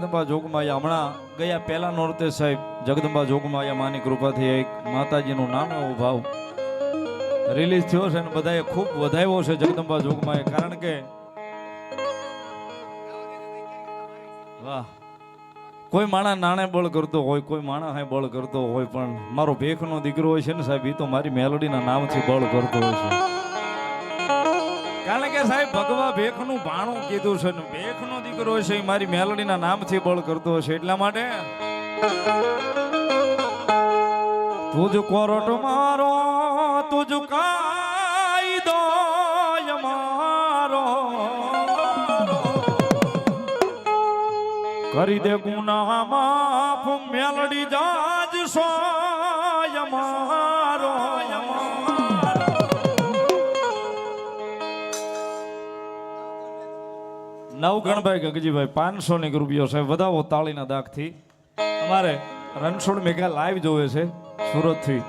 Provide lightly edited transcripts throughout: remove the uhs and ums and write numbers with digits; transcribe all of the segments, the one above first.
જગદંબા જોગમાયા હમણાં ગયા પહેલા નોરતે સાહેબ જગદંબા જોગમાયા માની કૃપાથી એક માતાજીનું નાનો એવો ભાવ રિલીઝ થયો છે અને બધાએ ખૂબ વધાવ્યો છે જગદંબા જોગમાએ, કારણ કે વાહ, કોઈ માણા નાણે બળ કરતો હોય, કોઈ માણા હાય બળ કરતો હોય, પણ મારો ભેખનો દીકરો હોય છે ને સાહેબ, એ તો મારી મેલોડીના નામથી બળ કરતો હોય છે. કારણ કે સાહેબ ભગવા ભેખનું ભાણું કીધું છે ને ભેખનો દીકરો છે એ મારી મેલોડીના નામથી બળ કરતો હશે, એટલા માટે તુજ કોરટ મારો તુજ કાયદો મારો કરી દે ગુના માફ મેલડી જાજ સોય મારો. નવ ગણભાઈ ગગજીભાઈ 500 ની રૂપિયો સાહેબ વધાવો તાળીના દાગથી. અમારે રણછોડ મેઘા લાઈવ જોવે છે સુરત થી,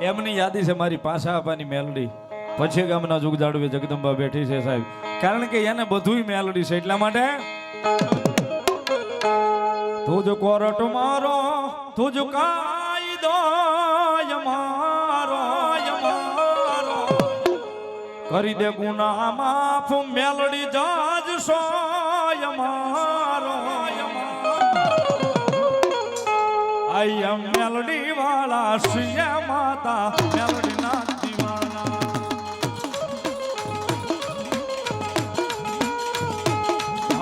એમની યાદી છે મારી પાછા આપવાની મેલડી. પછી ગામના જુગ જાડવે જગદંબા બેઠી છે સાહેબ, કારણ કે એને બધુંય મેલડી છે, એટલા માટે તુજ કોરટ મારો તુજ કાયદો મારો કરી દે ગુના માફ મેલડી જાજ સોય મારો. આઈ એમ મેલડી વાળા શ્રી માતા મેલડી ના દીવાના.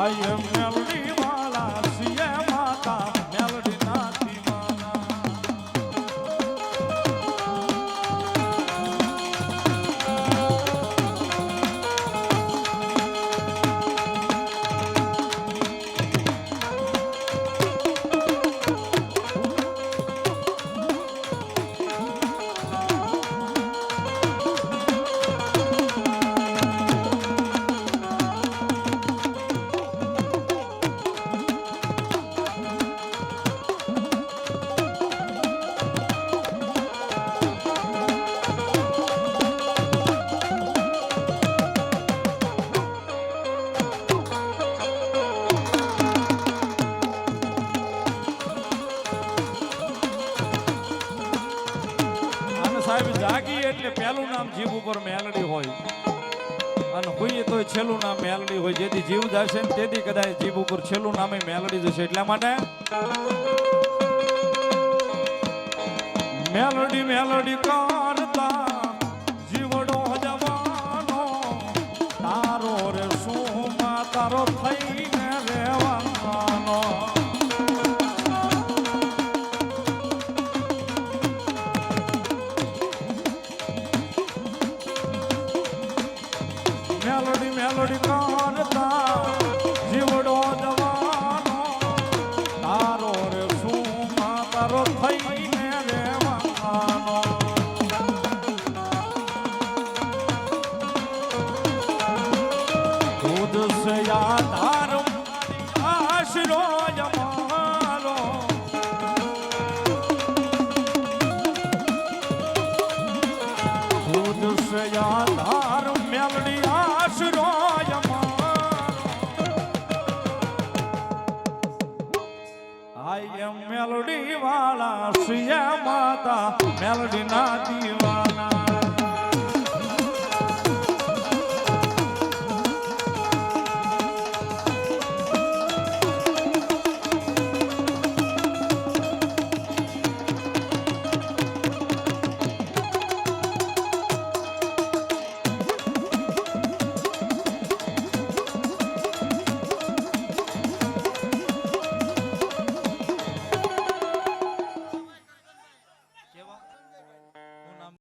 આઈ એમ મેલડી વાળા શ્રી માતા મેલડી ના દીવાના. સાહેબ જાગી એટલે પહેલું નામ જીવ ઉપર મેલડી હોય અને હોઈએ તો છેલ્લું નામ મેલડી હોય. જેથી જીવ જશે ને તેથી કદાચ જીવ ઉપર છેલ્લું નામે મેલડી જશે, એટલા માટે મેલડી મેલડી કરતા જીવડો જવાનો તારો રે શું તારો થઈને રહેવાનો. મેલડી મેલડી કરતા જીવડો જવાનો તારો રે શું તારો થઈને રહેવાનો. દૂધ સે આધાર આશરો મારો દૂધ સે આધાર મેલડી આશરો આઈ એમ મેલડી વાળા શ્રી માતા મેલડી ના દીવાના.